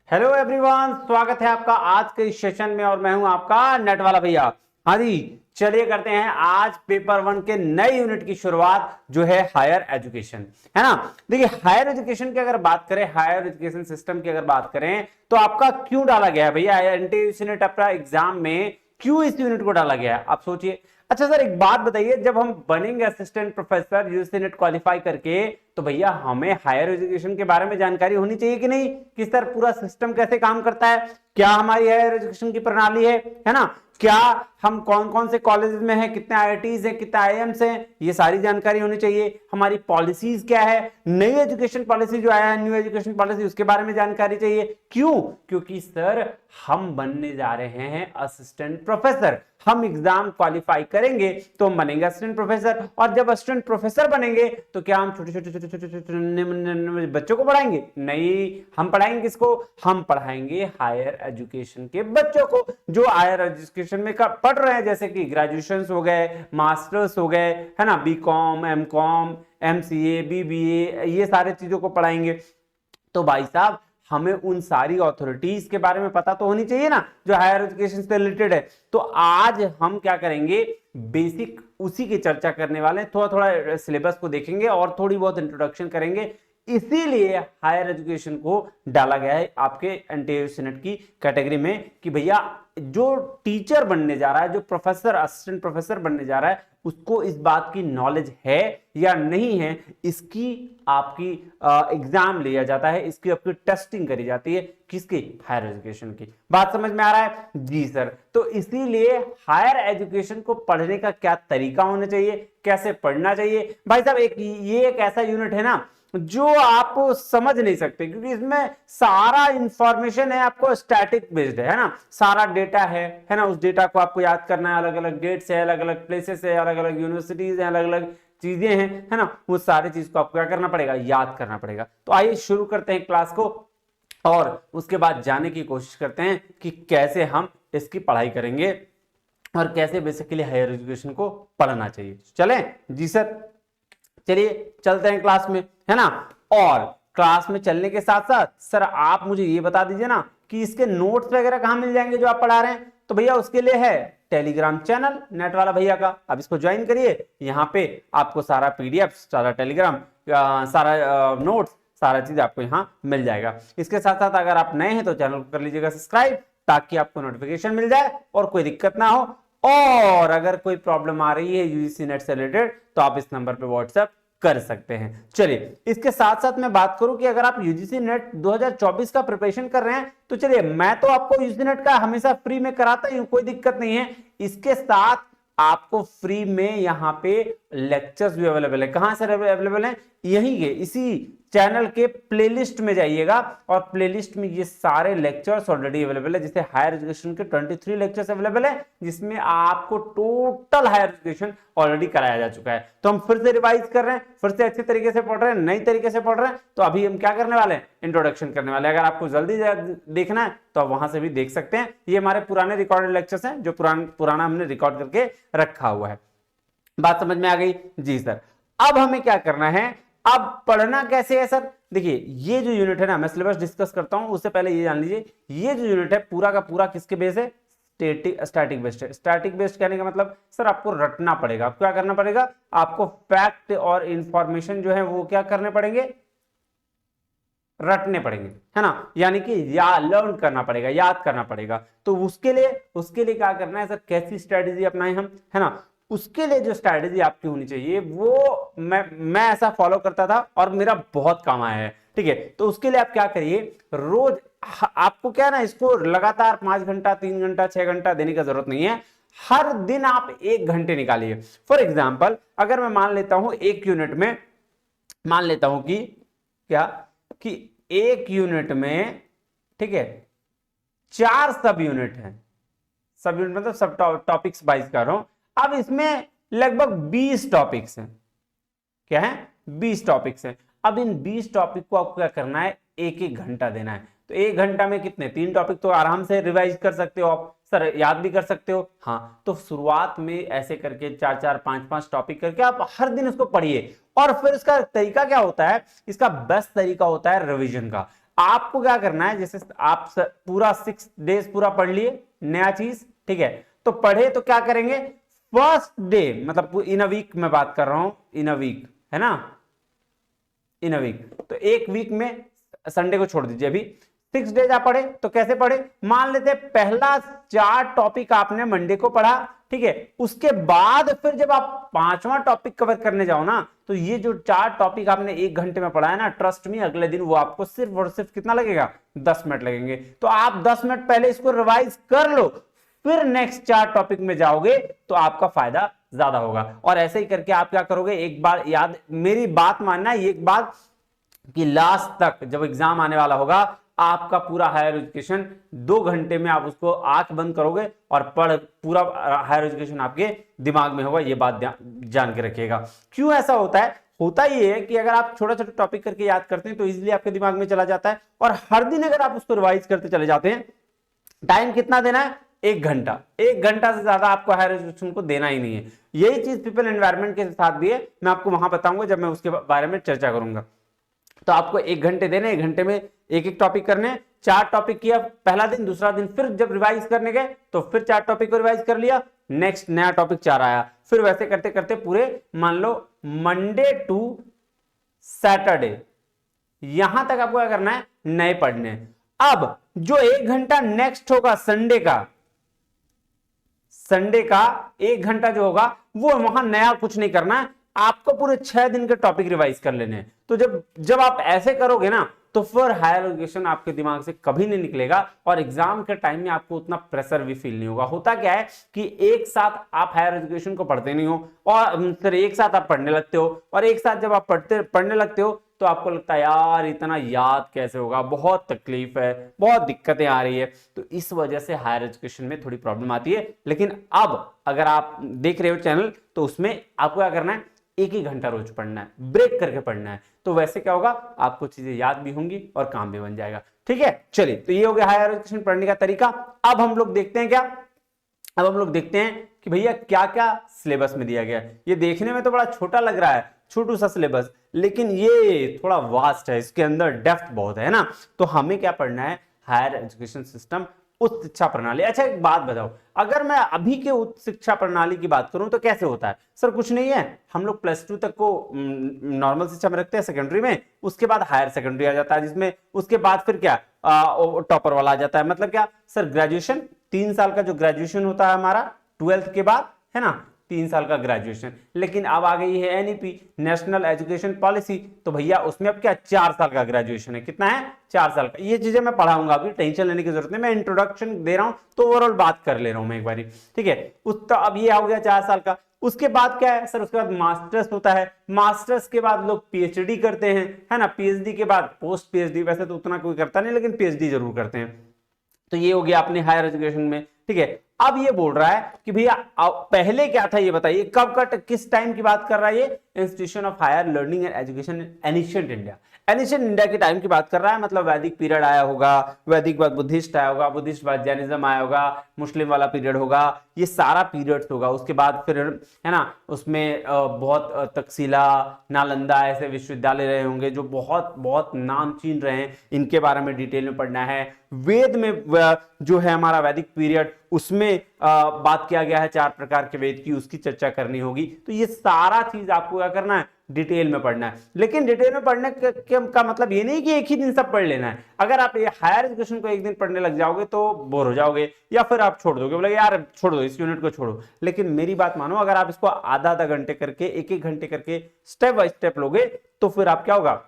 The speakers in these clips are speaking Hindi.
हेलो एवरीवन, स्वागत है आपका आज के इस सेशन में और मैं हूं आपका नेट वाला भैया। हाँ जी, चलिए करते हैं आज पेपर 1 के नए यूनिट की शुरुआत जो है हायर एजुकेशन, है ना। देखिए हायर एजुकेशन की अगर बात करें, हायर एजुकेशन सिस्टम की अगर बात करें तो आपका क्यों डाला गया है भैया एनटीयू यूनिट अपना एग्जाम में, क्यों इस यूनिट को डाला गया है आप सोचिए। अच्छा सर एक बात बताइए, जब हम बनेंगे assistant professor UG NET qualify करके तो भैया हमें हायर एजुकेशन के बारे में जानकारी होनी चाहिए कि नहीं, कि सर पूरा सिस्टम कैसे काम करता है, क्या हमारी हायर एजुकेशन की प्रणाली है ना, क्या हम कौन कौन से कॉलेजेस में हैं, कितने आईआईटीज हैं, कितने आईएम्स हैं, ये सारी जानकारी होनी चाहिए। हमारी पॉलिसीज क्या है, नई एजुकेशन पॉलिसी जो आया है, न्यू एजुकेशन पॉलिसी, उसके बारे में जानकारी चाहिए। क्यों? क्योंकि सर हम बनने जा रहे हैं असिस्टेंट प्रोफेसर, हम एग्जाम क्वालिफाई करेंगे तो हम बनेंगे असिस्टेंट प्रोफेसर, और जब असिस्टेंट प्रोफेसर बनेंगे तो क्या हम छोटे छोटे छोटे छोटे छोटे बच्चों को पढ़ाएंगे? नहीं, हम पढ़ाएंगे किसको? हम पढ़ाएंगे हायर एजुकेशन के बच्चों को, जो हायर एजुकेशन में पढ़ रहे हैं, जैसे कि ग्रेजुएशन हो गए, मास्टर्स हो गए, है ना, बीकॉम, एमकॉम, एमसीए, बीबीए, ये सारे चीजों को पढ़ाएंगे। तो भाई साहब हमें उन सारी अथॉरिटीज के बारे में पता तो होनी चाहिए ना, जो हायर एजुकेशन से रिलेटेड है। तो आज हम क्या करेंगे, बेसिक उसी की चर्चा करने वाले हैं, थोड़ा थोड़ा सिलेबस को देखेंगे और थोड़ी बहुत इंट्रोडक्शन करेंगे। इसीलिए हायर एजुकेशन को डाला गया है आपके एनटीयू यूनिट की कैटेगरी में, कि भैया जो टीचर बनने जा रहा है, जो प्रोफेसर, असिस्टेंट प्रोफेसर बनने जा रहा है, उसको इस बात की नॉलेज है या नहीं है, इसकी आपकी एग्जाम लिया जाता है, इसकी आपकी टेस्टिंग करी जाती है। किसकी? हायर एजुकेशन की। बात समझ में आ रहा है जी सर। तो इसीलिए हायर एजुकेशन को पढ़ने का क्या तरीका होना चाहिए, कैसे पढ़ना चाहिए भाई साहब, ये एक ऐसा यूनिट है ना जो आप समझ नहीं सकते, क्योंकि इसमें सारा इंफॉर्मेशन है आपको स्टैटिक बेस्ड है ना, सारा डेटा है ना, उस डेटा को आपको याद करना है, अलग अलग डेट्स है, अलग अलग प्लेसेस है, अलग अलग यूनिवर्सिटीज है, अलग अलग चीजें हैं, है ना, वो सारी चीज को आपको क्या करना पड़ेगा, याद करना पड़ेगा। तो आइए शुरू करते हैं क्लास को, और उसके बाद जाने की कोशिश करते हैं कि कैसे हम इसकी पढ़ाई करेंगे और कैसे बेसिकली हायर एजुकेशन को पढ़ना चाहिए। चलें जी सर, चलिए चलते हैं क्लास में, है ना। और क्लास में चलने के साथ साथ सर आप मुझे ये बता दीजिए ना कि इसके नोट्स वगैरह कहां मिल जाएंगे जो आप पढ़ा रहे हैं। तो भैया उसके लिए है टेलीग्राम चैनल नेट वाला भैया का, आप इसको ज्वाइन करिए। यहां पे आपको सारा पीडीएफ, सारा टेलीग्राम, सारा नोट्स, सारा चीज आपको यहां मिल जाएगा। इसके साथ साथ अगर आप नए हैं तो चैनल को कर लीजिएगा सब्सक्राइब, ताकि आपको नोटिफिकेशन मिल जाए और कोई दिक्कत ना हो। और अगर कोई प्रॉब्लम आ रही है यूजीसी नेट से रिलेटेड तो आप इस नंबर पे व्हाट्सएप कर सकते हैं। चलिए इसके साथ साथ मैं बात करूं कि अगर आप यूजीसी नेट 2024 का प्रिपरेशन कर रहे हैं तो चलिए मैं तो आपको यूजीसी नेट का हमेशा फ्री में कराता ही हूं, कोई दिक्कत नहीं है। इसके साथ आपको फ्री में यहां पे लेक्चर्स भी अवेलेबल है। कहां से अवेलेबल है? यहीं के इसी चैनल के प्लेलिस्ट में जाइएगा, और प्लेलिस्ट में ये सारे लेक्चर्स ऑलरेडी अवेलेबल है। जैसे हायर एजुकेशन के 23 लेक्चर्स अवेलेबल है, जिसमें आपको टोटल हायर एजुकेशन ऑलरेडी कराया जा चुका है। तो हम फिर से रिवाइज कर रहे हैं, फिर से अच्छे तरीके से पढ़ रहे हैं, नई तरीके से पढ़ रहे हैं। तो अभी हम क्या करने वाले हैं, इंट्रोडक्शन करने वाले हैं। अगर आपको जल्दी देखना है तो आप वहां से भी देख सकते हैं। ये हमारे पुराने रिकॉर्डेड लेक्चर्स हैं, जो पुराना हमने रिकॉर्ड करके रखा हुआ है। बात समझ में आ गई जी सर। अब हमें क्या करना है, अब पढ़ना कैसे है सर? देखिए ये जो यूनिट है ना, मैं सिलेबस डिस्कस करता हूं उससे पहले ये जान लीजिए, ये जो यूनिट है पूरा का पूरा किसके बेस है? स्टैटिक बेस्ड है। स्टैटिक बेस्ड कहने का मतलब सर आपको रटना पड़ेगा। आप क्या करना पड़ेगा? आपको फैक्ट और इंफॉर्मेशन जो है वो क्या करने पड़ेंगे? रटने पड़ेंगे, है ना, यानी कि लर्न करना पड़ेगा, याद करना पड़ेगा। तो उसके लिए क्या करना है सर, कैसी स्ट्रेटेजी अपनाएं हम, है ना। उसके लिए जो स्ट्रैटेजी आपकी होनी चाहिए वो मैं ऐसा फॉलो करता था और मेरा बहुत काम आया है, ठीक है। तो उसके लिए आप क्या करिए, रोज आपको क्या ना, इसको लगातार 5 घंटा, 3 घंटा, 6 घंटा देने की जरूरत नहीं है। हर दिन आप 1 घंटे निकालिए। फॉर एग्जाम्पल अगर मैं मान लेता हूं एक यूनिट में, मान लेता हूं कि क्या, कि एक यूनिट में, ठीक है, 4 सब यूनिट है। सब यूनिट मतलब सब टॉपिक्स वाइज कर रहा हूं। अब इसमें लगभग 20 टॉपिक्स हैं। क्या है? 20 टॉपिक्स हैं। अब इन 20 टॉपिक को आपको क्या करना है, 1-1 घंटा देना है। तो 1 घंटा में कितने? 3 टॉपिक तो आराम से रिवाइज कर सकते हो आप सर, याद भी कर सकते हो। हाँ, तो शुरुआत में ऐसे करके 4-4, 5-5 टॉपिक करके आप हर दिन इसको पढ़िए। और फिर इसका तरीका क्या होता है, इसका बेस्ट तरीका होता है रिवीजन का। आपको क्या करना है, जैसे आप पूरा 6 डेज पूरा पढ़ लिए नया चीज, ठीक है, तो पढ़े तो क्या करेंगे, फर्स्ट डे मतलब इन अ वीक में बात कर रहा हूं, इन अ वीक है ना, इन अ वीक, तो एक वीक में संडे को छोड़ दीजिए, अभी 6 डेज आप पढ़े तो कैसे पढ़े, मान लेते पहला 4 टॉपिक आपने मंडे को पढ़ा, ठीक है, उसके बाद फिर जब आप 5वां टॉपिक कवर करने जाओ ना, तो ये जो 4 टॉपिक आपने 1 घंटे में पढ़ा है ना, ट्रस्ट मी अगले दिन वो आपको सिर्फ और सिर्फ कितना लगेगा, 10 मिनट लगेंगे। तो आप 10 मिनट पहले इसको रिवाइज कर लो, फिर नेक्स्ट 4 टॉपिक में जाओगे तो आपका फायदा ज्यादा होगा। और ऐसे ही करके आप क्या करोगे, एक बार याद, मेरी बात मानना है एक बात, कि लास्ट तक जब एग्जाम आने वाला होगा, आपका पूरा हायर एजुकेशन 2 घंटे में आप उसको आंख बंद करोगे और पढ़, पूरा हायर एजुकेशन आपके दिमाग में होगा, ये बात जान के रखिएगा। क्यों ऐसा होता है, होता ये है कि अगर आप छोटा छोटा टॉपिक करके याद करते हैं तो इजीली आपके दिमाग में चला जाता है, और हर दिन अगर आप उसको रिवाइज करते चले जाते हैं, टाइम कितना देना है, 1 घंटा, 1 घंटा से ज्यादा आपको हायर एजुकेशन को देना ही नहीं है। यही चीज पीपल एनवायरनमेंट के साथ भी है, मैं आपको वहां बताऊंगा जब मैं उसके बारे में चर्चा करूंगा। तो आपको 1 घंटे देने, 1 घंटे में एक एक टॉपिक करने, 4 टॉपिक किया पहला दिन, दूसरा दिन फिर जब रिवाइज करने गए तो फिर 4 टॉपिक को रिवाइज कर लिया, नेक्स्ट नया टॉपिक 4 आया, फिर वैसे करते करते पूरे मान लो मंडे टू सैटरडे, यहां तक आपको क्या करना है, नए पढ़ने। अब जो 1 घंटा नेक्स्ट होगा संडे का, संडे का 1 घंटा जो होगा वो वहां नया कुछ नहीं करना है, आपको पूरे 6 दिन के टॉपिक रिवाइज कर लेने हैं। तो जब आप ऐसे करोगे ना, तो फिर हायर एजुकेशन आपके दिमाग से कभी नहीं निकलेगा, और एग्जाम के टाइम में आपको उतना प्रेशर भी फील नहीं होगा। होता क्या है कि एक साथ आप हायर एजुकेशन को पढ़ते नहीं हो, और फिर एक साथ आप पढ़ने लगते हो, और एक साथ जब आप पढ़ने लगते हो तो आपको लगता है यार इतना याद कैसे होगा, बहुत तकलीफ है, बहुत दिक्कतें आ रही है। तो इस वजह से हायर एजुकेशन में थोड़ी प्रॉब्लम आती है। लेकिन अब अगर आप देख रहे हो चैनल, तो उसमें आपको क्या करना है, 1 घंटा रोज पढ़ना है, ब्रेक करके पढ़ना है, तो वैसे क्या होगा, आपको चीजें याद भी होंगी और काम भी बन जाएगा। ठीक है, चलिए, तो ये हो गया हायर एजुकेशन पढ़ने का तरीका। अब हम लोग देखते हैं क्या, अब हम लोग देखते हैं कि भैया क्या क्या सिलेबस में दिया गया है। ये देखने में तो बड़ा छोटा लग रहा है, छोटू सा सिलेबस, लेकिन ये थोड़ा वास्ट है, इसके अंदर डेप्थ बहुत है ना। तो हमें क्या पढ़ना है, हायर एजुकेशन सिस्टम, उच्च शिक्षा प्रणाली। अच्छा एक बात बताओ, अगर मैं अभी के उच्च शिक्षा प्रणाली की बात करूं तो कैसे होता है, सर कुछ नहीं है, हम लोग +2 तक को नॉर्मल शिक्षा में रखते हैं, सेकेंडरी में, उसके बाद हायर सेकेंडरी आ जाता है, जिसमें उसके बाद फिर क्या टॉपर वाला आ जाता है। मतलब क्या सर, ग्रेजुएशन 3 साल का जो ग्रेजुएशन होता है हमारा 12th के बाद, है ना, 3 साल का ग्रेजुएशन। लेकिन अब आ गई है एनईपी, नेशनल एजुकेशन पॉलिसी, तो भैया उसमें अब क्या 4 साल का ग्रेजुएशन है। कितना है, 4 साल का। ये चीजें मैं पढ़ाऊंगा, अभी टेंशन लेने की जरूरत नहीं, मैं इंट्रोडक्शन दे रहा हूं तो ओवरऑल बात कर ले रहा हूं मैं एक बारी, ठीक है। तो अब ये हो गया 4 साल का। उसके बाद क्या है सर, उसके बाद मास्टर्स होता है, मास्टर्स के बाद लोग पीएचडी करते हैं, है ना, पीएचडी के बाद पोस्ट पीएचडी, वैसे तो उतना कोई करता नहीं, लेकिन पीएचडी जरूर करते हैं। तो ये हो गया अपने हायर एजुकेशन में, ठीक है। अब ये बोल रहा है कि भैया पहले क्या था ये बताइए, कब का किस टाइम की बात कर रहा है ये, institution of higher learning and education ancient India, ancient India के टाइम की बात कर रहा है। मतलब वैदिक पीरियड आया होगा, वैदिक बाद बुद्धिस्ट आया होगा, बुद्धिस्ट बाद जैनिज्म आया होगा, मुस्लिम वाला पीरियड होगा, ये सारा पीरियड होगा। उसके बाद फिर है ना, उसमें बहुत तक्षशिला, नालंदा ऐसे विश्वविद्यालय रहे होंगे जो बहुत बहुत नामचीन रहे हैं, इनके बारे में डिटेल में पढ़ना है। वेद में जो है हमारा वैदिक पीरियड, उसमें बात किया गया है 4 प्रकार के वेद की, उसकी चर्चा करनी होगी। तो ये सारा चीज आपको क्या करना है, डिटेल में पढ़ना है। लेकिन डिटेल में पढ़ने का मतलब ये नहीं कि एक ही दिन सब पढ़ लेना है। अगर आप ये हायर एजुकेशन को एक दिन पढ़ने लग जाओगे तो बोर हो जाओगे, या फिर आप छोड़ दोगे, बोले यार छोड़ दो, इस यूनिट को छोड़ो। लेकिन मेरी बात मानो, अगर आप इसको आधा आधा घंटे करके, एक एक घंटे करके स्टेप बाय स्टेप लोगे, तो फिर आप क्या होगा,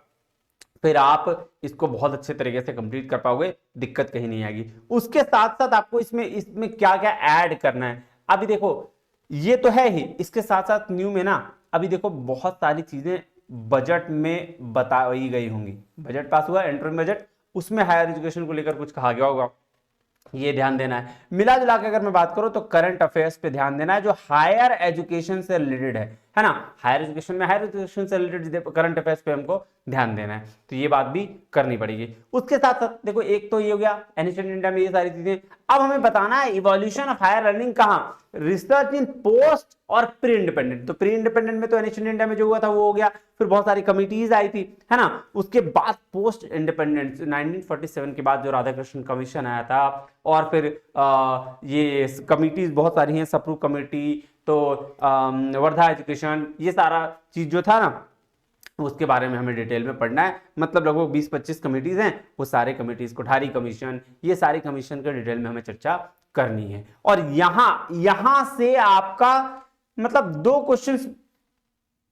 फिर आप इसको बहुत अच्छे तरीके से कंप्लीट कर पाओगे, दिक्कत कहीं नहीं आएगी। उसके साथ साथ आपको इसमें क्या क्या ऐड करना है, अभी देखो ये तो है ही, इसके साथ साथ न्यू में ना अभी देखो बहुत सारी चीजें बजट में बताई गई होंगी। बजट पास हुआ, इंटरम बजट, उसमें हायर एजुकेशन को लेकर कुछ कहा गया होगा, ये ध्यान देना है। मिला जुला के अगर मैं बात करूं तो करंट अफेयर्स पे ध्यान देना है, जो हायर एजुकेशन से रिलेटेड है। है ना। हायर एजुकेशन में हायर एजुकेशन से रिलेटेड करंट अफेयर्स पे हमको ध्यान देना है, तो ये बात भी करनी पड़ेगी। उसके साथ साथ देखो, एक तो ये हो गया एंशिएंट इंडिया में ये सारी चीजें। अब हमें बताना है इवोल्यूशन ऑफ हायर लर्निंग कहां, रिसर्च इन पोस्ट और प्री इंडिपेंडेंट। तो प्री इंडिपेंडेंट में तो एंशिएंट इंडिया में जो हुआ था वो हो गया, फिर बहुत सारी कमिटीज आई थी, है ना। उसके बाद पोस्ट इंडिपेंडेंस 1947 के बाद जो राधाकृष्णन कमीशन आया था, और फिर ये कमिटीज बहुत सारी हैं, सप्रू कमेटी, तो वर्धा एजुकेशन, ये सारा चीज जो था ना, उसके बारे में हमें डिटेल में पढ़ना है। मतलब लगभग 20-25 कमिटीज हैं, वो सारे कमिटीज, कोठारी कमीशन, ये सारी कमीशन के डिटेल में हमें चर्चा करनी है। और यहां से आपका मतलब 2 क्वेश्चंस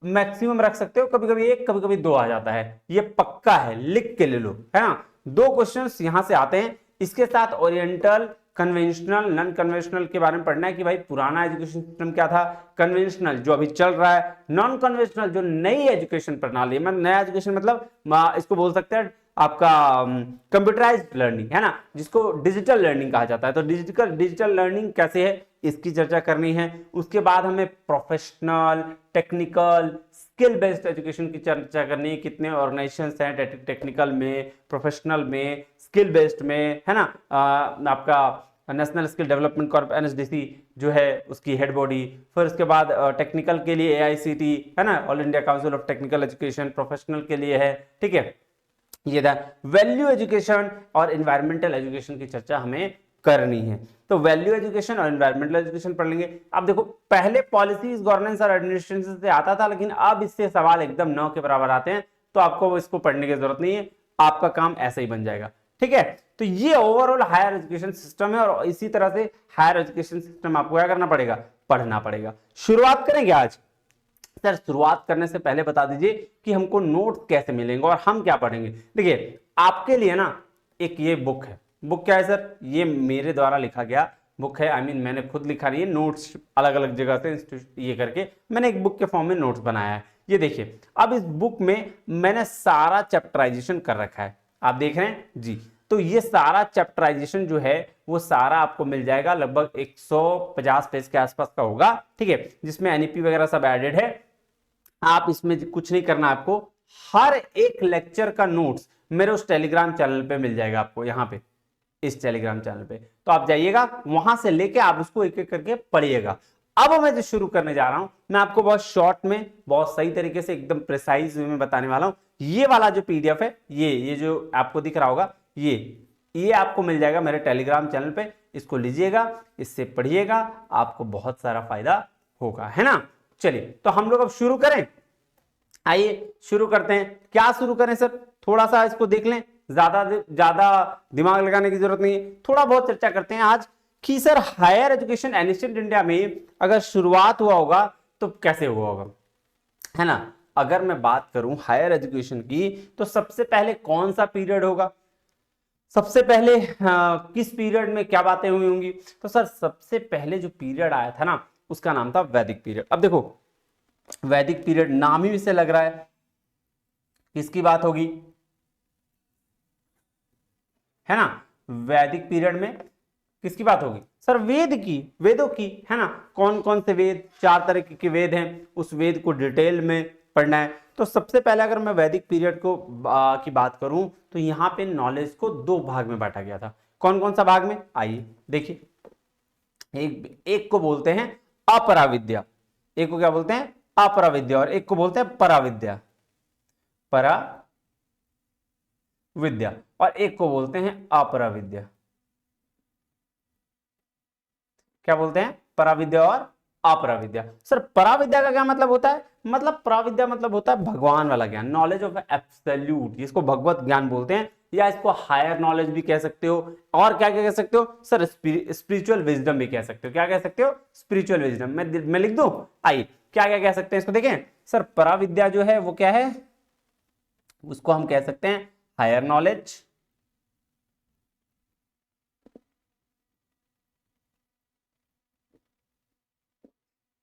मैक्सिमम रख सकते हो, कभी कभी 1, कभी कभी 2 आ जाता है, ये पक्का है, लिख के ले लो, है ना। 2 क्वेश्चंस यहां से आते हैं। इसके साथ ओरिएंटल, कन्वेंशनल, नॉन कन्वेंशनल के बारे में पढ़ना है कि भाई पुराना एजुकेशन सिस्टम क्या था, कन्वेंशनल जो अभी चल रहा है, नॉन कन्वेंशनल जो नई एजुकेशन प्रणाली है। नया एजुकेशन मतलब इसको बोल सकते हैं आपका कंप्यूटराइज्ड लर्निंग, है ना, जिसको डिजिटल लर्निंग कहा जाता है। तो डिजिटल लर्निंग कैसे है, इसकी चर्चा करनी है। उसके बाद हमें professional, technical, skill based education की चर्चा करनी है। कितने ऑर्गेनाइजेशंस हैं टेक्निकल में, प्रोफेशनल में, स्किल बेस्ड में, है ना। आपका national skill development Corp NSDC जो है उसकी हेड बॉडी। फिर उसके बाद टेक्निकल के लिए एआईसीटी, है ना, all India council of technical education. Professional के लिए है, ठीक है, ये था। वैल्यू एजुकेशन और एनवायरमेंटल एजुकेशन की चर्चा हमें करनी है। तो वैल्यू एजुकेशन और एनवायरमेंटल एजुकेशन पढ़ लेंगे। अब देखो, पहले पॉलिसीज, गवर्नेंस और एडमिनिस्ट्रेशन से आता था, लेकिन अब इससे सवाल एकदम 9 के बराबर आते हैं, तो आपको इसको पढ़ने की जरूरत नहीं है, आपका काम ऐसे ही बन जाएगा, ठीक है। तो ये ओवरऑल हायर एजुकेशन सिस्टम है, और इसी तरह से हायर एजुकेशन सिस्टम आपको क्या करना पड़ेगा, पढ़ना पड़ेगा। शुरुआत करेंगे आज। सर शुरुआत करने से पहले बता दीजिए कि हमको नोट्स कैसे मिलेंगे और हम क्या पढ़ेंगे। देखिए, आपके लिए ना एक ये बुक है। बुक क्या है सर, ये मेरे द्वारा लिखा गया बुक है। आई मीन मैंने खुद लिखा नहीं है, नोट्स अलग अलग जगह से ये करके मैंने एक बुक के फॉर्म में नोट्स बनाया है। ये देखिए, अब इस बुक में मैंने सारा चैप्टराइजेशन कर रखा है, आप देख रहे हैं जी। तो ये सारा चैप्टराइजेशन जो है वो सारा आपको मिल जाएगा, लगभग 150 पेज के आसपास का होगा, ठीक है, जिसमें एनईपी वगैरह सब एडेड है। आप इसमें कुछ नहीं करना, आपको हर एक लेक्चर का नोट्स मेरे उस टेलीग्राम चैनल पे मिल जाएगा, आपको यहाँ पे इस टेलीग्राम चैनल पे। तो आप जाइएगा वहां से लेके आप उसको एक एक करके पढ़िएगा। अब मैं जो शुरू करने जा रहा हूं, मैं आपको बहुत शॉर्ट में, बहुत सही तरीके से, एकदम प्रिसाइज वे में बताने वाला हूं। ये वाला जो पीडीएफ है, ये जो आपको दिख रहा होगा, ये आपको मिल जाएगा मेरे टेलीग्राम चैनल पे। इसको लीजिएगा, इससे पढ़िएगा, आपको बहुत सारा फायदा होगा, है ना। चलिए, तो हम लोग अब शुरू करें। आइए शुरू करते हैं। क्या शुरू करें सर, थोड़ा सा इसको देख लें, ज्यादा दिमाग लगाने की जरूरत नहीं है, थोड़ा बहुत चर्चा करते हैं आज कि sir higher education ancient India में अगर शुरुआत हुआ होगा तो कैसे हुआ होगा, है ना। अगर मैं बात करूं हायर एजुकेशन की, तो सबसे पहले कौन सा पीरियड होगा, सबसे पहले किस पीरियड में क्या बातें हुई होंगी। तो सर सबसे पहले जो पीरियड आया था ना, उसका नाम था वैदिक पीरियड। अब देखो, वैदिक पीरियड नाम ही से लग रहा है किसकी बात होगी, है ना। वैदिक पीरियड में किसकी बात होगी सर, वेद की, वेदों की, है ना। कौन कौन से वेद, 4 तरह के वेद हैं, उस वेद को डिटेल में पढ़ना है। तो सबसे पहले अगर मैं वैदिक पीरियड को की बात करूं, तो यहां पे नॉलेज को 2 भाग में बांटा गया था। कौन कौन सा भाग में, आइए देखिए। एक को बोलते हैं अपराविद्या, एक को क्या बोलते हैं, अपराविद्या, और एक को बोलते हैं पराविद्या, पराविद्या, और एक को बोलते हैं अपराविद्या। क्या बोलते हैं, पराविद्या और अपराविद्या। सर पराविद्या का क्या मतलब होता है, मतलब पराविद्या मतलब होता है भगवान वाला ज्ञान, नॉलेज ऑफ एब्सोल्यूट, जिसको भगवत ज्ञान बोलते हैं, या इसको हायर नॉलेज भी कह सकते हो। और क्या क्या कह सकते हो सर, स्पिरिचुअल विजडम भी कह सकते हो। क्या कह सकते हो, स्पिरिचुअल विजडम। मैं लिख दूं, आइए क्या क्या कह सकते हैं इसको देखें। सर पराविद्या जो है वो क्या है, उसको हम कह सकते हैं हायर नॉलेज,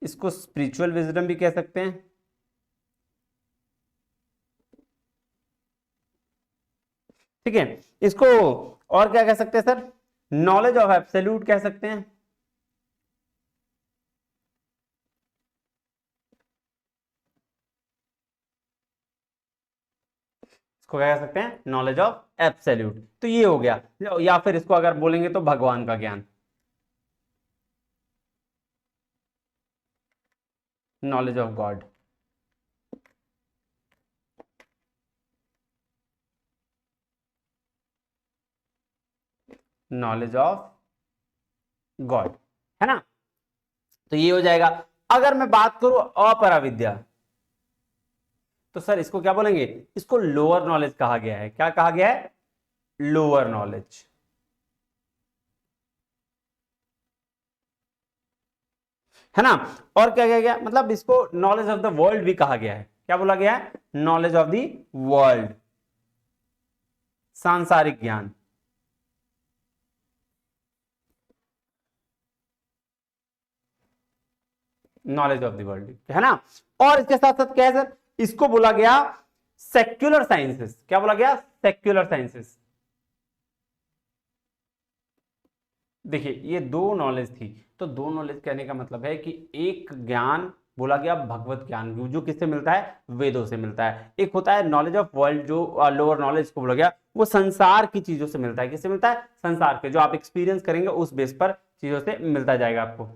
इसको स्पिरिचुअल विजडम भी कह सकते हैं, ठीक है। इसको और क्या कह सकते हैं सर, नॉलेज ऑफ एब्सोल्यूट कह सकते हैं, इसको क्या कह सकते हैं, नॉलेज ऑफ एब्सोल्यूट। तो ये हो गया, या फिर इसको अगर बोलेंगे तो भगवान का ज्ञान, knowledge of God. Knowledge of God, है ना। तो ये हो जाएगा। अगर मैं बात करूं अपराविद्या, तो सर इसको क्या बोलेंगे, इसको लोअर नॉलेज कहा गया है। क्या कहा गया है, लोअर नॉलेज। है ना। और क्या कहा गया, मतलब इसको नॉलेज ऑफ द वर्ल्ड भी कहा गया है। क्या बोला गया है, नॉलेज ऑफ द वर्ल्ड, सांसारिक ज्ञान। नॉलेज ऑफ द वर्ल्ड, है ना। और इसके साथ साथ क्या है सर, इसको बोला गया सेक्युलर साइंसेस। क्या बोला गया, सेक्युलर साइंसेस। देखिए ये दो नॉलेज थी, तो दो नॉलेज कहने का मतलब है कि एक ज्ञान बोला गया भगवत ज्ञान, जो किससे मिलता है, वेदों से मिलता है। एक होता है नॉलेज ऑफ वर्ल्ड, जो लोअर नॉलेज को बोला गया, वो संसार की चीजों से मिलता है। किससे मिलता है, संसार के, जो आप एक्सपीरियंस करेंगे उस बेस पर चीजों से मिलता जाएगा आपको।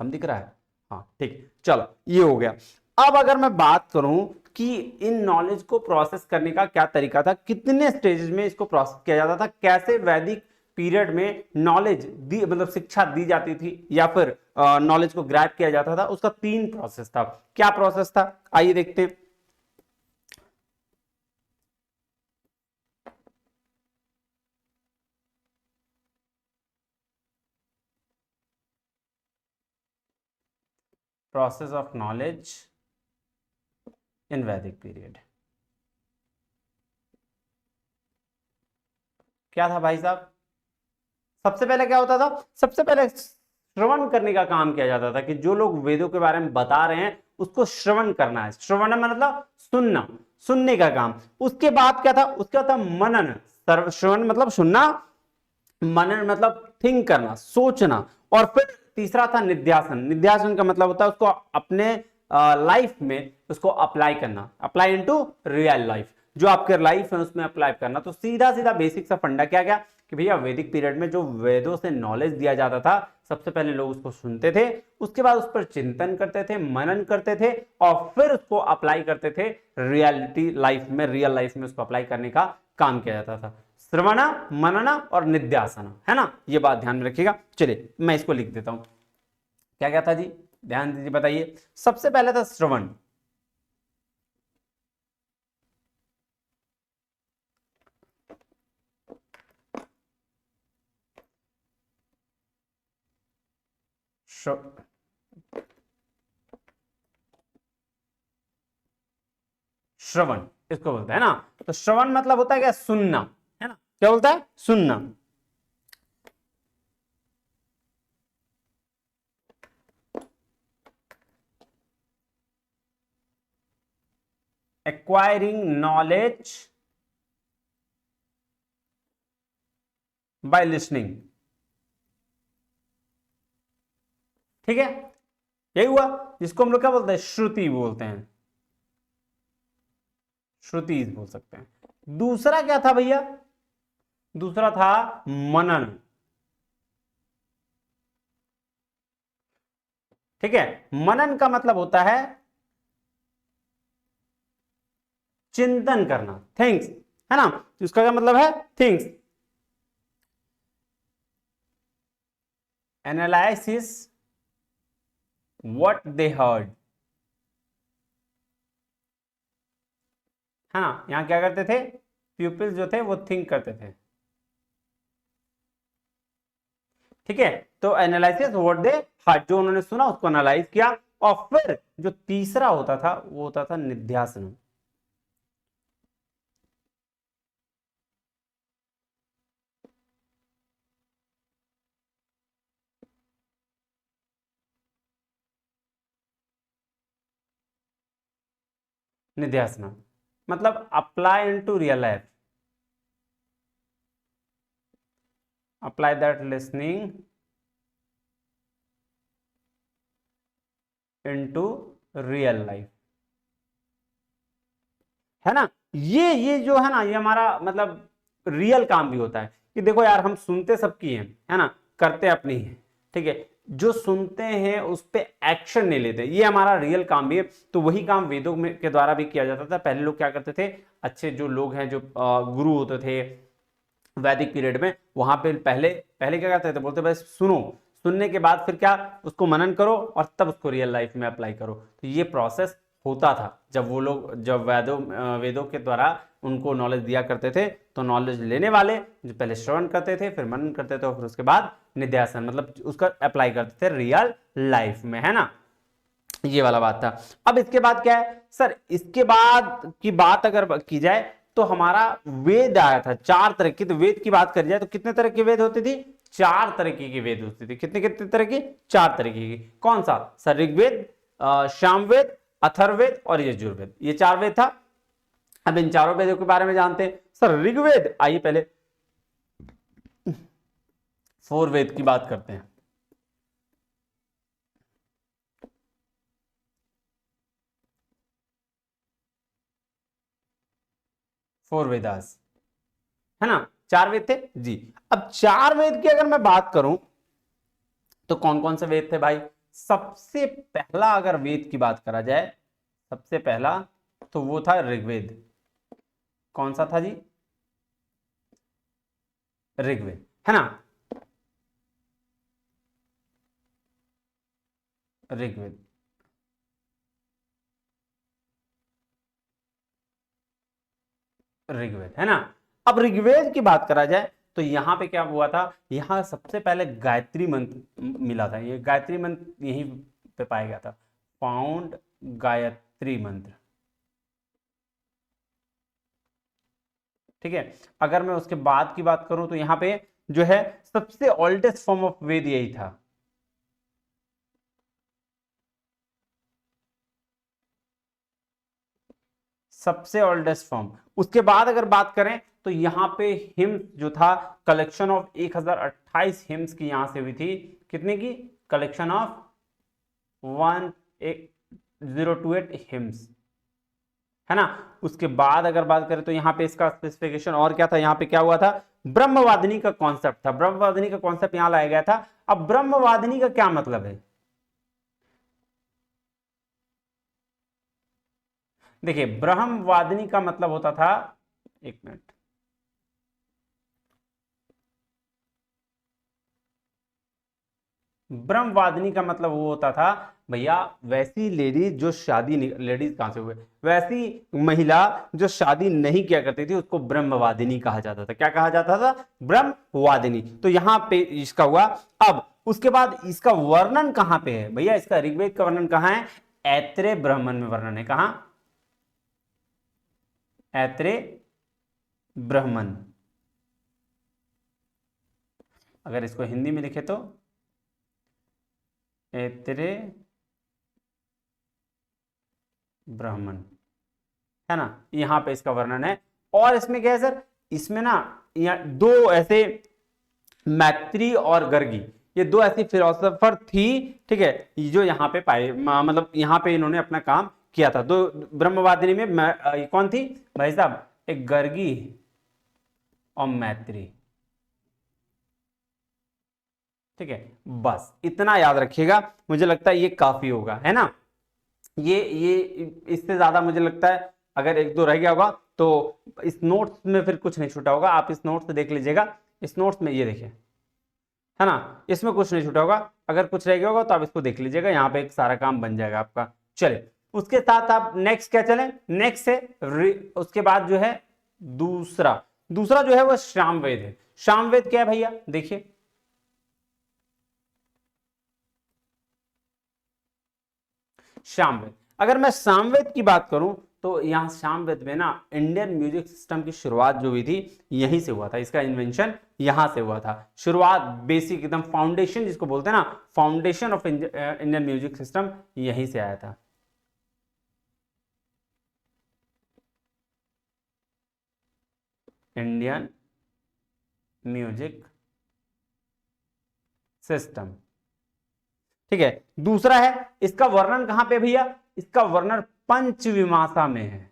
कम दिख रहा है, हाँ ठीक, चलो ये हो गया। अब अगर मैं बात करूं कि इन नॉलेज को प्रोसेस करने का क्या तरीका था, कितने स्टेजेस में इसको प्रोसेस किया जाता था, कैसे वैदिक पीरियड में नॉलेज दी, मतलब शिक्षा दी जाती थी, या फिर नॉलेज को ग्रैब किया जाता था, उसका 3 प्रोसेस था। क्या प्रोसेस था, आइए देखते हैं। प्रोसेस ऑफ नॉलेज इन वैदिक पीरियड क्या था भाई साहब। सबसे पहले क्या होता था, सबसे पहले श्रवण करने का काम किया जाता था, कि जो लोग वेदों के बारे में बता रहे हैं उसको श्रवण करना है। श्रवण मतलब सुनना, सुनने का काम। उसके बाद क्या था, उसका था मनन। श्रवण मतलब सुनना, मनन मतलब थिंक करना, सोचना। और फिर तीसरा था निध्यासन। निध्यासन का मतलब होता है उसको अपने लाइफ में उसको अप्लाई करना, अप्लाई इनटू रियल लाइफ, जो आपके लाइफ है उसमें अप्लाई करना। तो सीधा सीधा बेसिक सा फंडा क्या गया कि भैया वैदिक पीरियड में जो वेदों से नॉलेज दिया जाता था, सबसे पहले लोग उसको सुनते थे, उसके बाद उस पर चिंतन करते थे, मनन करते थे, और फिर उसको अप्लाई करते थे रियलिटी लाइफ में, रियल लाइफ में उसको अप्लाई करने का काम किया जाता था। श्रवण, मनन और निध्यासन, है ना। ये बात ध्यान में रखिएगा। चलिए मैं इसको लिख देता हूं। क्या क्या था जी, ध्यान दीजिए, बताइए। सबसे पहले था श्रवण। श्रवण इसको बोलते हैं ना। तो श्रवण मतलब होता है क्या, सुनना, है ना। क्या बोलता है, सुनना। Acquiring knowledge by listening. ठीक है, यही हुआ, जिसको हम लोग क्या बोलते हैं, श्रुति बोलते हैं, श्रुति बोल सकते हैं। दूसरा क्या था भैया, दूसरा था मनन। ठीक है, मनन का मतलब होता है चिंतन करना, थिंग्स, है ना। इसका क्या मतलब है, things. Analysis what they heard, है ना। यहां क्या करते थे, प्यूपिल्स जो थे वो थिंक करते थे। ठीक है, तो एनालिसिस व्हाट दे हर्ड, जो उन्होंने सुना उसको एनालाइज किया। और फिर जो तीसरा होता था वो होता था निध्यासन। निध्यासन मतलब apply into real life, apply that listening into real life, है ना। ये जो है ना, ये हमारा मतलब रियल काम भी होता है कि देखो यार, हम सुनते सबकी हैं, है ना, करते अपनी है, ठीक है, जो सुनते हैं उस पे एक्शन नहीं लेते, ये हमारा रियल काम भी है। तो वही काम वेदों में के द्वारा भी किया जाता था। पहले लोग क्या करते थे, अच्छे जो लोग हैं, जो गुरु होते थे वैदिक पीरियड में, वहां पे पहले पहले क्या करते थे, बोलते भाई सुनो, सुनने के बाद फिर क्या, उसको मनन करो और तब उसको रियल लाइफ में अप्लाई करो। तो ये प्रोसेस होता था जब वो लोग, जब वेदों के द्वारा उनको नॉलेज दिया करते थे, तो नॉलेज लेने वाले जो पहले श्रवण करते थे, फिर मनन करते थे, और फिर उसके बाद निध्यासन, मतलब उसका अप्लाई करते थे रियल लाइफ में, है ना। ये वाला बात था। अब इसके बाद क्या है सर, इसके बाद की बात अगर की जाए तो हमारा वेद आया था, 4 तरह की। तो वेद की बात करी जाए तो कितने तरह के वेद होती थी, 4 तरीके की वेद होती थी। कितने कितने तरह की, 4 तरीके की। कौन सा सर, ऋग्वेद, सामवेद, अथर्ववेद और यजुर्वेद, ये 4 वेद था। अब इन चारों वेदों के बारे में जानते हैं। सर ऋग्वेद, आइए पहले 4 वेद की बात करते हैं। 4 वेदास, है ना, 4 वेद थे जी। अब 4 वेद की अगर मैं बात करूं तो कौन कौन से वेद थे भाई। सबसे पहला अगर वेद की बात करा जाए, सबसे पहला तो वो था ऋग्वेद। कौन सा था जी, ऋग्वेद, है ना, ऋग्वेद। ऋग्वेद, है ना। अब ऋग्वेद की बात करा जाए तो यहां पे क्या हुआ था, यहां सबसे पहले गायत्री मंत्र मिला था। ये गायत्री मंत्र यहीं पे पाया गया था, फाउंड गायत्री मंत्र, ठीक है। अगर मैं उसके बाद की बात करूं तो यहां पे जो है सबसे ओल्डेस्ट फॉर्म ऑफ वेद यही था। सबसे ओल्डेस्ट फॉर्म। उसके बाद अगर बात करें तो यहां पे हिम्स जो था, कलेक्शन ऑफ 1028 हिम्स की यहां से हुई थी। कितने की, कलेक्शन ऑफ 1028 हिम्स, है ना। उसके बाद अगर बात करें तो यहां पे इसका स्पेसिफिकेशन और क्या था, यहां पे क्या हुआ था, ब्रह्मवादिनी का कॉन्सेप्ट था। ब्रह्मवादिनी का कॉन्सेप्ट यहां लाया गया था। अब ब्रह्मवादिनी का क्या मतलब है, देखिए ब्रह्मवादिनी का मतलब होता था, एक मिनट, ब्रह्मवादिनी का मतलब वो होता था भैया, वैसी लेडीज जो शादी, लेडीज कहां से हुए, वैसी महिला जो शादी नहीं किया करती थी, उसको ब्रह्मवादिनी कहा जाता था। क्या कहा जाता था, ब्रह्मवादिनी। तो यहां पे इसका हुआ। अब उसके बाद इसका वर्णन कहां पे है भैया, इसका ऋग्वेद का वर्णन कहां है, ऐत्रेय ब्राह्मण में वर्णन है। कहां, ऐत्रेय ब्राह्मण। अगर इसको हिंदी में लिखे तो ऐत्रेय ब्राह्मण, है ना, यहां पे इसका वर्णन है। और इसमें क्या है सर, इसमें ना दो ऐसे, मैत्री और गर्गी, ये दो ऐसी फिलोसोफर थी, ठीक है, जो यहाँ पे पाए, मतलब यहाँ पे इन्होंने अपना काम किया था। दो ब्रह्मवादिनी में कौन थी भाई साहब, एक गर्गी और मैत्री, ठीक है। बस इतना याद रखिएगा, मुझे लगता है ये काफी होगा, है ना। ये इससे ज्यादा मुझे लगता है अगर एक दो रह गया होगा तो इस नोट्स में फिर कुछ नहीं छूटा होगा। आप इस नोट्स से देख लीजिएगा, इस नोट्स में ये देखिए, है ना, इसमें कुछ नहीं छूटा होगा। अगर कुछ रह गया होगा तो आप इसको देख लीजिएगा, यहाँ पे एक सारा काम बन जाएगा आपका। चले उसके साथ आप नेक्स्ट क्या चले, नेक्स्ट है उसके बाद जो है दूसरा, दूसरा जो है वो सामवेद है। सामवेद क्या है भैया, देखिए सामवेद। अगर मैं सामवेद की बात करूं तो यहां सामवेद में ना इंडियन म्यूजिक सिस्टम की शुरुआत जो हुई थी यहीं से हुआ था। इसका इन्वेंशन यहां से हुआ था। शुरुआत बेसिक एकदम फाउंडेशन जिसको बोलते हैं ना, foundation of Indian music system यहीं से आया था। इंडियन म्यूजिक सिस्टम, ठीक है। दूसरा है, इसका वर्णन कहां पे भैया, इसका वर्णन पंचविमासा में है।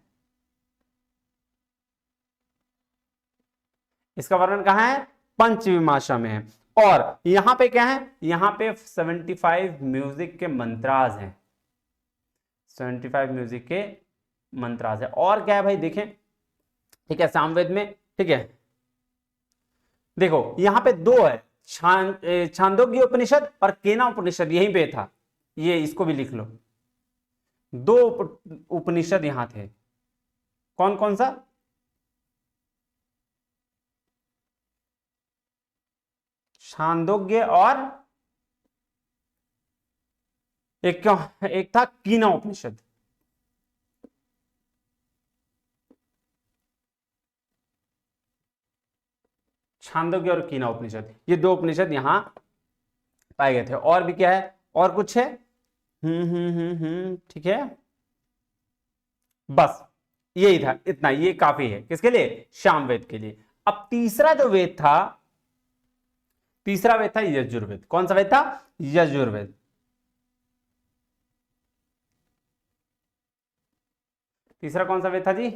इसका वर्णन कहाँ है? पंचविमाशा में है। और यहां पे क्या है? यहां पे 75 म्यूजिक के मंत्राज हैं, 75 म्यूजिक के मंत्राज है। और क्या है भाई देखें, ठीक है, सामवेद में, ठीक है, देखो यहां पे दो है, छांदोग्य उपनिषद और केना उपनिषद, यहीं पे था, ये इसको भी लिख लो। दो उपनिषद यहां थे, कौन कौन सा? छांदोग्य और एक था कीना उपनिषद। छांदोग्य और कीना उपनिषद, ये दो उपनिषद यहां पाए गए थे। और भी क्या है? और कुछ है? ठीक है, बस यही था, इतना, ये काफी है किसके लिए? सामवेद के लिए। अब तीसरा जो वेद था, तीसरा वेद था यजुर्वेद। कौन सा वेद था? यजुर्वेद। तीसरा कौन सा वेद था जी?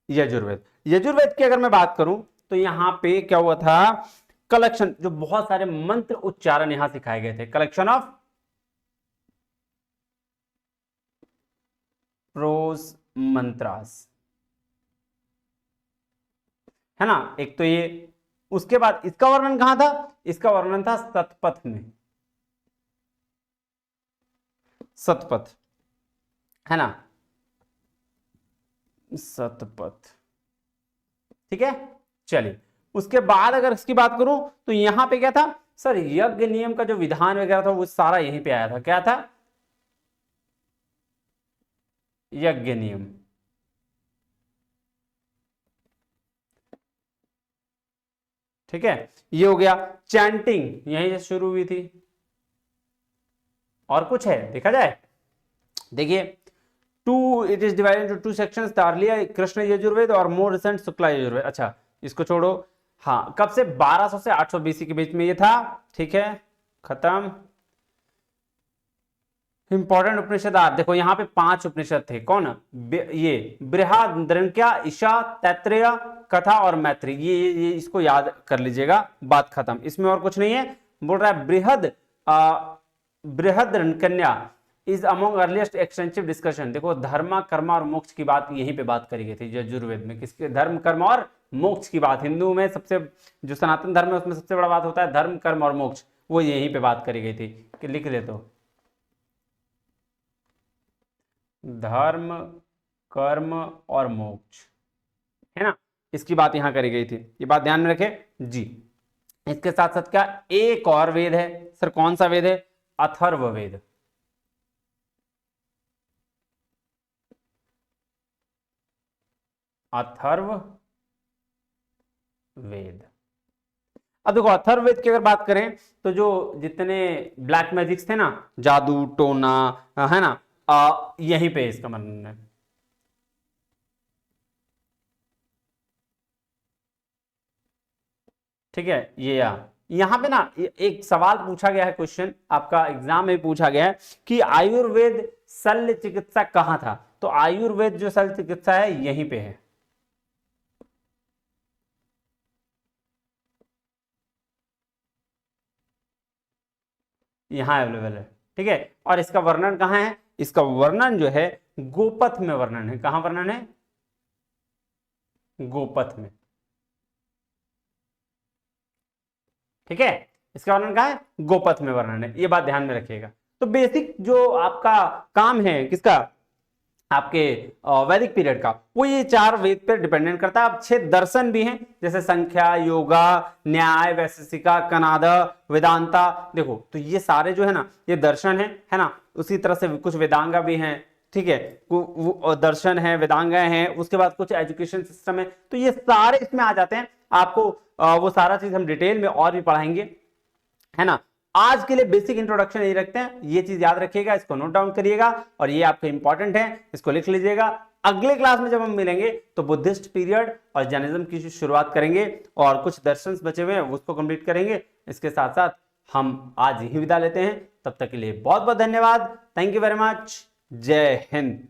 यजुर्वेद। यजुर्वेद की अगर मैं बात करूं तो यहां पे क्या हुआ था? कलेक्शन, जो बहुत सारे मंत्र उच्चारण यहां सिखाए गए थे, कलेक्शन ऑफ प्रोज मंत्रास, है ना, एक तो ये। उसके बाद इसका वर्णन कहां था? इसका वर्णन था शतपथ में, शतपथ, है ना, शतपथ, ठीक है। चलिए, उसके बाद अगर इसकी बात करूं तो यहां पे क्या था सर? यज्ञ नियम का जो विधान वगैरह था वो सारा यहीं पे आया था। क्या था? यज्ञ नियम, ठीक है, ये हो गया। चैंटिंग यहीं से शुरू हुई थी। और कुछ है देखा जाए? देखिए, it is divided into two sections, the earlier Krishna Yajurveda और मोर रिसेंट शुक्ला यजुर्वेद। अच्छा, इसको छोड़ो। हाँ, कब से? 1200 से 800 बीसी के बीच में ये था, ठीक है, खत्म। इंपॉर्टेंट उपनिषद देखो, यहां पे 5 उपनिषद थे। कौन? ये बृहदारण्यक, ईशा, तैत्तिरीय, कथा और मैत्री। ये इसको याद कर लीजिएगा, बात खत्म। इसमें और कुछ नहीं है। बोल रहा है Brihadaranyaka is among earliest extensive discussion. देखो, धर्म, कर्म और मोक्ष की बात यहीं पे बात करी गई थी यजुर्वेद में। किसके? धर्म, कर्म और मोक्ष की बात। हिंदू में सबसे, जो सनातन धर्म है उसमें सबसे बड़ा बात होता है धर्म, कर्म और मोक्ष, वो यहीं पे बात करी गई थी। कि लिख ले तो, धर्म, कर्म और मोक्ष, है ना, इसकी बात यहां करी गई थी। ये बात ध्यान में रखें जी। इसके साथ साथ क्या एक और वेद है सर? कौन सा वेद है? अथर्ववेद। अथर्ववेद। अब देखो, अथर्ववेद की अगर बात करें तो जो जितने ब्लैक मैजिक्स थे ना, जादू टोना, है ना, यहीं पे इसका वर्णन है। ठीक है, ये यहां पे ना एक सवाल पूछा गया है, क्वेश्चन आपका एग्जाम में पूछा गया है कि आयुर्वेद शल्य चिकित्सा कहां था? तो आयुर्वेद जो शल्य चिकित्सा है यहीं पे है, यहां अवेलेबल है, ठीक है। और इसका वर्णन कहां है? इसका वर्णन जो है गोपथ में वर्णन है। कहां वर्णन है? गोपथ में, ठीक है। इसका वर्णन कहां है? गोपथ में वर्णन है, ये बात ध्यान में रखिएगा। तो बेसिक जो आपका काम है किसका? आपके वैदिक पीरियड का, वो ये 4 वेद पर डिपेंडेंट करता है। अब 6 दर्शन भी हैं, जैसे संख्या, योगा, न्याय, वैशेषिका, कनादा, वेदांता। देखो, तो ये सारे जो है ना, ये दर्शन है ना। उसी तरह से कुछ वेदांगा भी हैं, ठीक है, दर्शन है, वेदांगा है। उसके बाद कुछ एजुकेशन सिस्टम है, तो ये सारे इसमें आ जाते हैं। आपको वो सारा चीज हम डिटेल में और भी पढ़ाएंगे, है ना। आज के लिए बेसिक इंट्रोडक्शन यही रखते हैं, ये चीज याद रखिएगा, इसको नोट डाउन करिएगा, और ये आपके इंपॉर्टेंट है, इसको लिख लीजिएगा। अगले क्लास में जब हम मिलेंगे तो बुद्धिस्ट पीरियड और जैनिज्म की शुरुआत करेंगे, और कुछ दर्शन बचे हुए हैं उसको कंप्लीट करेंगे। इसके साथ साथ हम आज ही विदा लेते हैं, तब तक के लिए बहुत बहुत धन्यवाद। Thank you very much. जय हिंद।